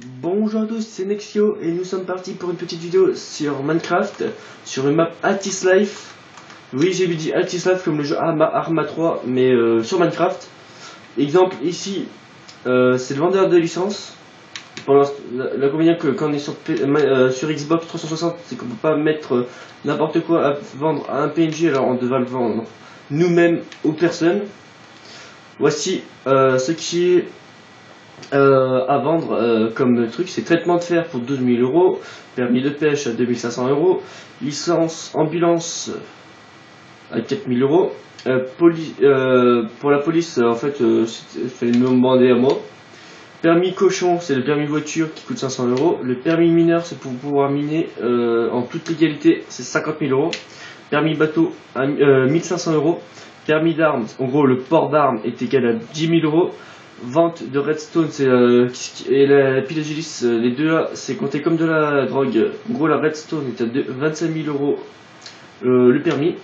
Bonjour à tous, c'est Nexio et nous sommes partis pour une petite vidéo sur Minecraft, sur une map Altis Life. Oui, j'ai dit Altis Life comme le jeu Arma 3, mais sur Minecraft. Exemple ici, c'est le vendeur de licence. L'inconvénient que quand on est sur Xbox 360, c'est qu'on peut pas mettre n'importe quoi à vendre à un PNJ, alors on devra le vendre nous-mêmes aux personnes. Voici ce qui est à vendre comme truc, c'est traitement de fer pour 12 000 euros, permis de pêche à 2500 euros, licence ambulance à 4 000 euros, pour la police en fait c'est me demander à moi. Permis cochon, c'est le permis voiture qui coûte 500 euros. Le permis mineur, c'est pour pouvoir miner en toute légalité, c'est 50 000 euros. Permis bateau à 1500 euros. Permis d'armes, en gros le port d'armes est égal à 10 000 euros. Vente de redstone et la pile agilis, les deux là, c'est compté comme de la drogue. En gros, la redstone est à 25 000 euros le permis.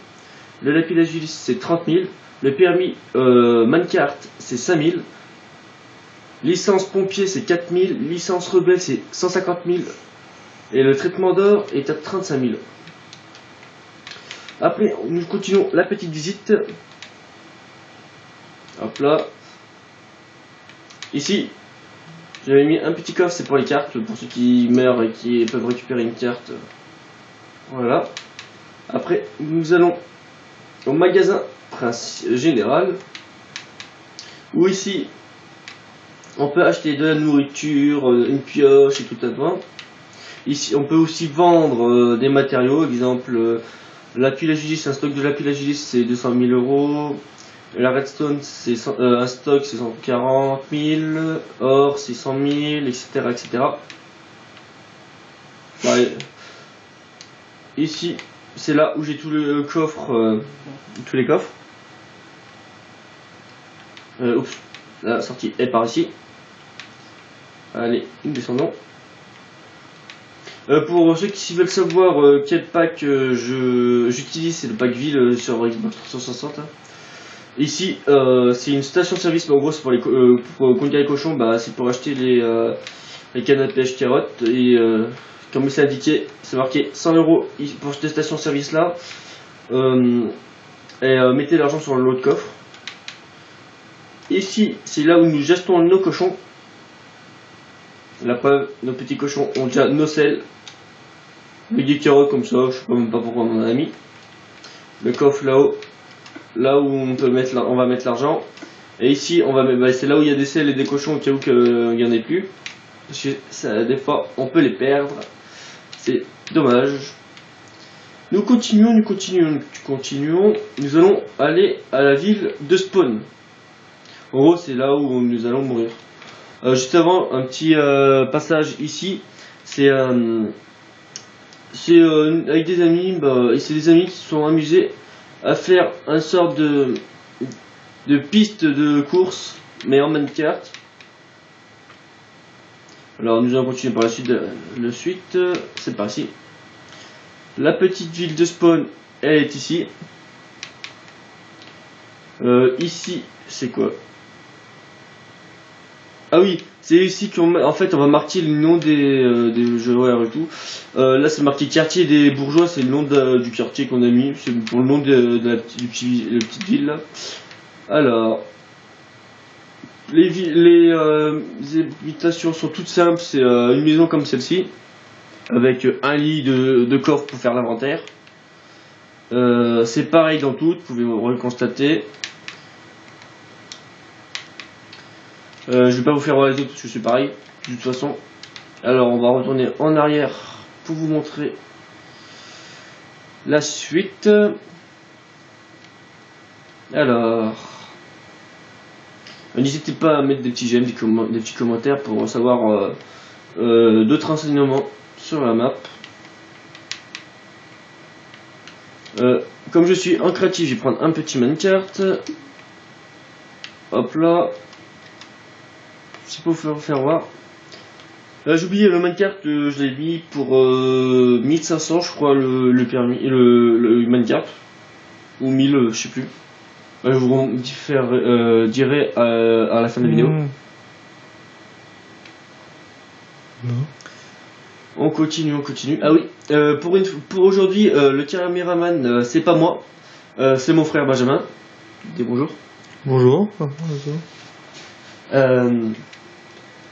Le lapis agilis, c'est 30 000. Le permis Minecart, c'est 5 000. Licence pompier, c'est 4 000. Licence rebelle, c'est 150 000. Et le traitement d'or est à 35 000. Après, nous continuons la petite visite. Hop là. Ici, j'avais mis un petit coffre, c'est pour les cartes, pour ceux qui meurent et qui peuvent récupérer une carte. Voilà. Après, nous allons au magasin général, où ici, on peut acheter de la nourriture, une pioche et tout à l'heure. Ici, on peut aussi vendre des matériaux, exemple, la pile agilis, un stock de la pile agilis, c'est 200 000 euros. La redstone, c'est un stock, c'est 140 000, or, c'est 100 000, etc. etc. Ouais. Ici, c'est là où j'ai tout le coffre, tous les coffres. Oups, la sortie est par ici. Allez, nous descendons. Pour ceux qui veulent savoir quel pack j'utilise, c'est le pack ville sur Xbox 360. Hein. Ici, c'est une station de service, mais en gros, c'est pour conduire les cochons, bah, c'est pour acheter les cannes à pêche carottes. Et comme c'est indiqué, c'est marqué 100 euros pour cette station de service là. Mettez l'argent sur le lot de coffre. Ici, c'est là où nous achetons nos cochons. La preuve, nos petits cochons ont déjà nos selles. Avec des carottes comme ça, je sais même pas pourquoi on en a mis. Le coffre là-haut. Là où on va mettre l'argent. Et ici, c'est là où il y a des selles et des cochons au cas où qu'il n'y en ait plus. Parce que ça, des fois, on peut les perdre. C'est dommage. Nous continuons. Nous allons aller à la ville de spawn. En gros, c'est là où nous allons mourir. Juste avant, un petit passage ici. C'est avec des amis. Et c'est des amis qui se sont amusés à faire une sorte de piste de course, mais en Minecraft. Alors nous allons continuer par la suite. C'est par ici. La petite ville de spawn, elle est ici. Ici, c'est quoi? Ah oui, c'est ici qu'on va marquer le nom des joueurs et tout. Là c'est marqué quartier des bourgeois, c'est le nom du quartier qu'on a mis, c'est pour le nom de la petite ville là. Alors, les habitations sont toutes simples, c'est une maison comme celle-ci, avec un lit de coffre pour faire l'inventaire. C'est pareil dans toutes, vous pouvez le constater. Je vais pas vous faire voir les autres parce que c'est pareil, de toute façon. Alors on va retourner en arrière pour vous montrer la suite. Alors, n'hésitez pas à mettre des petits j'aime, des petits commentaires pour savoir d'autres renseignements sur la map. Comme je suis en créatif, je vais prendre un petit minecart. Hop là. C'est pour vous faire voir. J'ai oublié le minecart, je l'ai mis pour 1500 je crois le permis, le minecart. Ou 1000, je sais plus. Je vous dirai à la fin de la vidéo. Non. On continue, on continue. Ah oui, pour aujourd'hui, le caméraman, c'est pas moi, c'est mon frère Benjamin. Dis bonjour. Bonjour.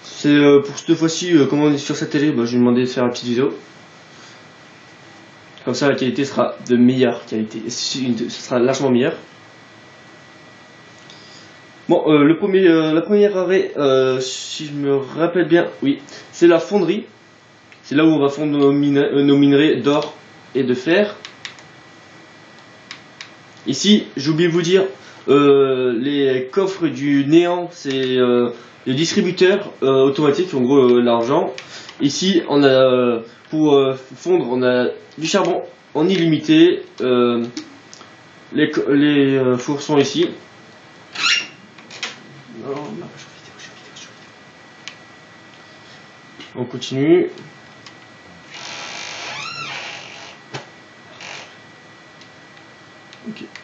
C'est pour cette fois-ci, comme on est sur sa télé, je lui ai demandé de faire une petite vidéo. Comme ça, la qualité sera de meilleure qualité. Ce sera largement meilleur. Bon, la première arrêt, si je me rappelle bien, oui, c'est la fonderie. C'est là où on va fondre nos minerais d'or et de fer. Ici, j'ai oublié de vous dire, les coffres du néant, c'est les distributeurs automatiques, en gros l'argent. Ici, on a pour fondre, on a du charbon en illimité. Les fours sont ici. On continue.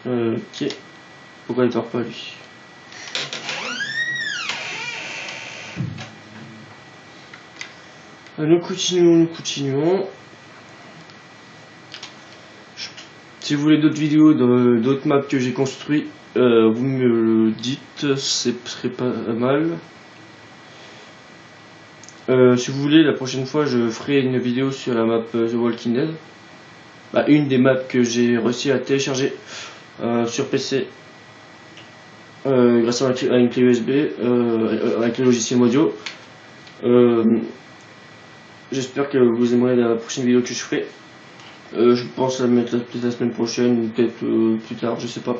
Ok. Pourquoi il part pas lui? Nous continuons. Si vous voulez d'autres vidéos, d'autres maps que j'ai construits, vous me le dites, ce serait pas mal. Si vous voulez, la prochaine fois, je ferai une vidéo sur la map The Walking Dead. Une des maps que j'ai réussi à télécharger sur PC grâce à une clé USB avec le logiciel Modio. J'espère que vous aimerez la prochaine vidéo que je ferai. Je pense la mettre peut-être la semaine prochaine ou peut-être plus tard, je sais pas.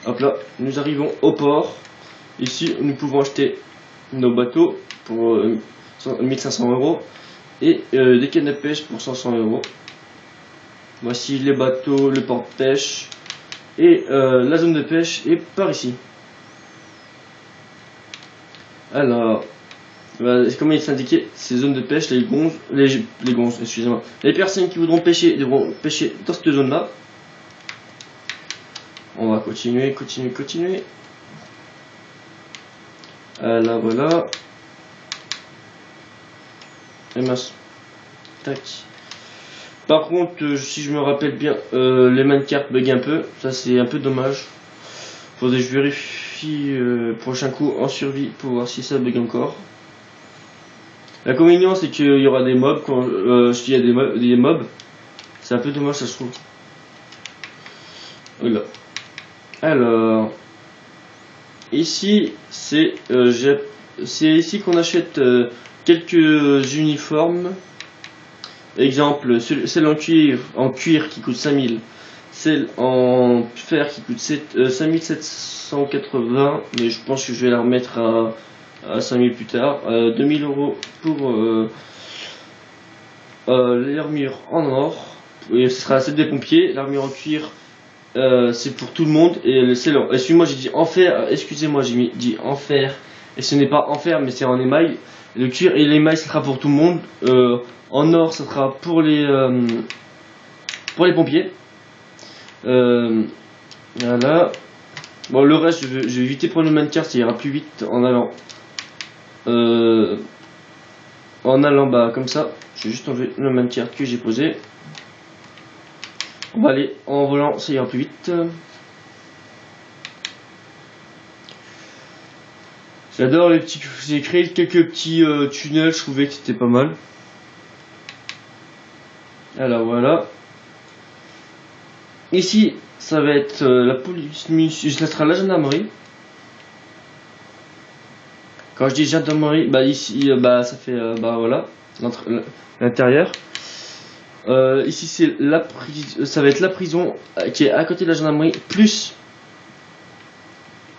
Hop là, nous arrivons au port. Ici, nous pouvons acheter nos bateaux pour 1500 € et des cannes à pêche pour 500 €. Voici les bateaux, le port de pêche et la zone de pêche est par ici. Alors, comme il est indiqué, ces zones de pêche, les gonzes, excusez-moi. Les personnes qui voudront pêcher devront pêcher dans cette zone-là. On va continuer. Là, voilà. Et mince. Tac. Par contre, si je me rappelle bien, les minecarts bug un peu. Ça, c'est un peu dommage. Faudrait que je vérifie prochain coup en survie pour voir si ça bug encore. L'inconvénient, c'est qu'il y aura des mobs s'il y a des mobs. C'est un peu dommage, ça se trouve. Voilà. Alors, ici, c'est ici qu'on achète quelques uniformes. Exemple, celle en cuir qui coûte 5000. Celle en fer qui coûte 5780. Mais je pense que je vais la remettre à 5000 plus tard. 2000 € pour l'armure en or. Et ce sera celle des pompiers. L'armure en cuir, c'est pour tout le monde. Et c'est long. Excusez-moi, j'ai dit en fer. Excusez-moi, j'ai dit en fer. Et ce n'est pas en fer, mais c'est en émail. Le cuir et l'émail, ce sera pour tout le monde. En or, ce sera pour les pompiers. Voilà. Bon, le reste, je vais éviter de prendre le minecart, ça ira plus vite en allant. Comme ça. Je vais juste enlever le minecart que j'ai posé. On va aller en volant, ça ira plus vite. J'adore les petits. J'ai créé quelques petits tunnels, je trouvais que c'était pas mal. Alors voilà. Ici, ça va être la police, ça sera la gendarmerie. Quand je dis gendarmerie, ici, ça fait, voilà, l'intérieur. Ici, c'est ça va être la prison qui est à côté de la gendarmerie, plus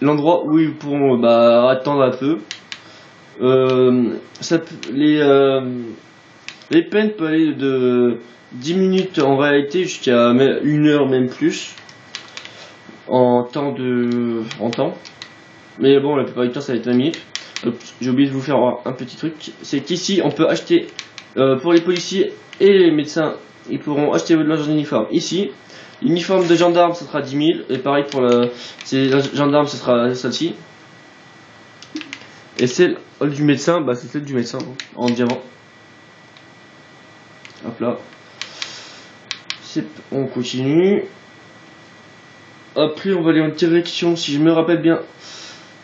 l'endroit où ils pourront attendre un peu. Les peines peuvent aller de 10 minutes en réalité jusqu'à 1 heure, même plus, en temps. Mais bon, la plupart du temps, ça va être 20 minutes. J'ai oublié de vous faire un petit truc. C'est qu'ici, on peut acheter, pour les policiers et les médecins, ils pourront acheter leurs uniformes ici. L'uniforme de gendarme, ça sera 10 000. Et pareil pour la gendarme, ce sera celle-ci. Et celle du médecin, c'est celle du médecin, en diamant. Hop là. On continue. Après, on va aller en direction, si je me rappelle bien,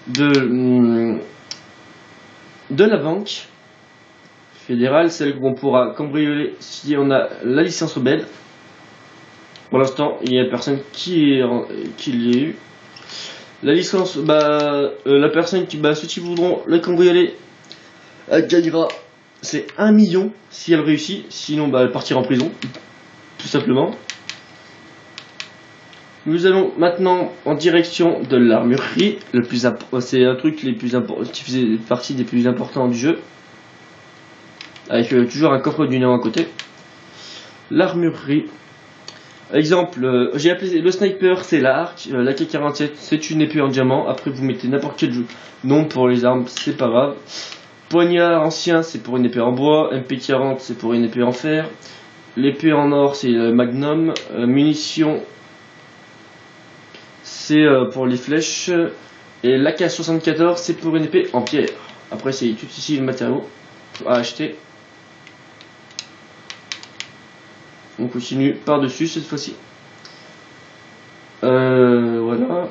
de la banque fédérale, celle qu'on pourra cambrioler si on a la licence rebelle. Pour l'instant, il n'y a personne qui l'ait eu. La licence, la personne ceux qui voudront la cambrioler, elle gagnera, c'est 1 million si elle réussit, sinon elle partira en prison, tout simplement. Nous allons maintenant en direction de l'armurerie, c'est un truc qui faisait partie des plus importants du jeu, avec toujours un coffre du néant à côté. L'armurerie. Exemple, j'ai appelé le sniper, c'est l'arc, la K47 c'est une épée en diamant. Après vous mettez n'importe quel nom pour les armes, c'est pas grave. Poignard ancien c'est pour une épée en bois, MP40 c'est pour une épée en fer, l'épée en or c'est le magnum, munitions c'est pour les flèches, et l'AK74 c'est pour une épée en pierre. Après c'est tout ici le matériau à acheter. On continue par dessus cette fois-ci. Voilà.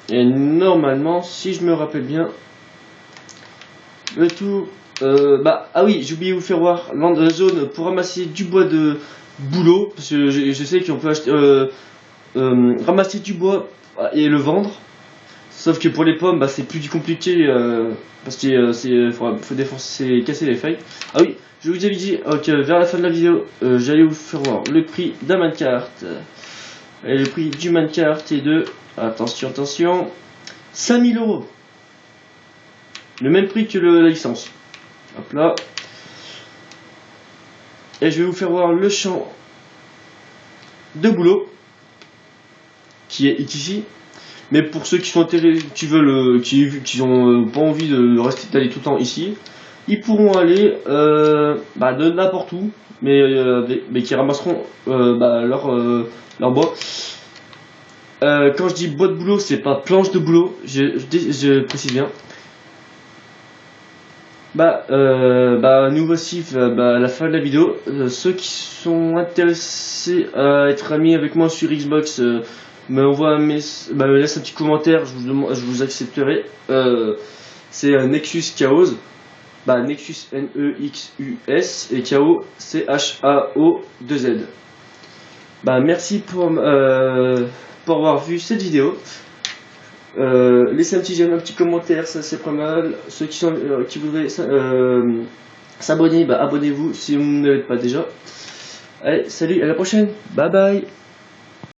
Et normalement, si je me rappelle bien, le tout. Ah oui, j'ai oublié de vous faire voir la zone pour ramasser du bois de boulot. Parce que je sais qu'on peut acheter, ramasser du bois et le vendre. Sauf que pour les pommes, c'est plus compliqué parce que faut défoncer, casser les feuilles. Ah oui, je vous avais dit que vers la fin de la vidéo, j'allais vous faire voir le prix d'un minecart. Et le prix du minecart est de, attention, 5000 €. Le même prix que la licence. Hop là. Et je vais vous faire voir le champ de boulot qui est ici. Mais pour ceux qui sont intéressés, qui ont pas envie d'aller tout le temps ici, ils pourront aller de n'importe où, mais qui ramasseront leur bois. Quand je dis bois de boulot, c'est pas planche de boulot, je précise bien. Nous voici à la fin de la vidéo. Ceux qui sont intéressés à être amis avec moi sur Xbox, me laisse un petit commentaire, je vous accepterai. C'est un Nexus Chaos, Nexus Nexus et Chaos CHAO2Z. Merci pour avoir vu cette vidéo. Laissez un petit j'aime, un petit commentaire, ça c'est pas mal. Ceux qui voudraient s'abonner, abonnez-vous si vous ne l'êtes pas déjà. Allez, salut, à la prochaine, bye bye.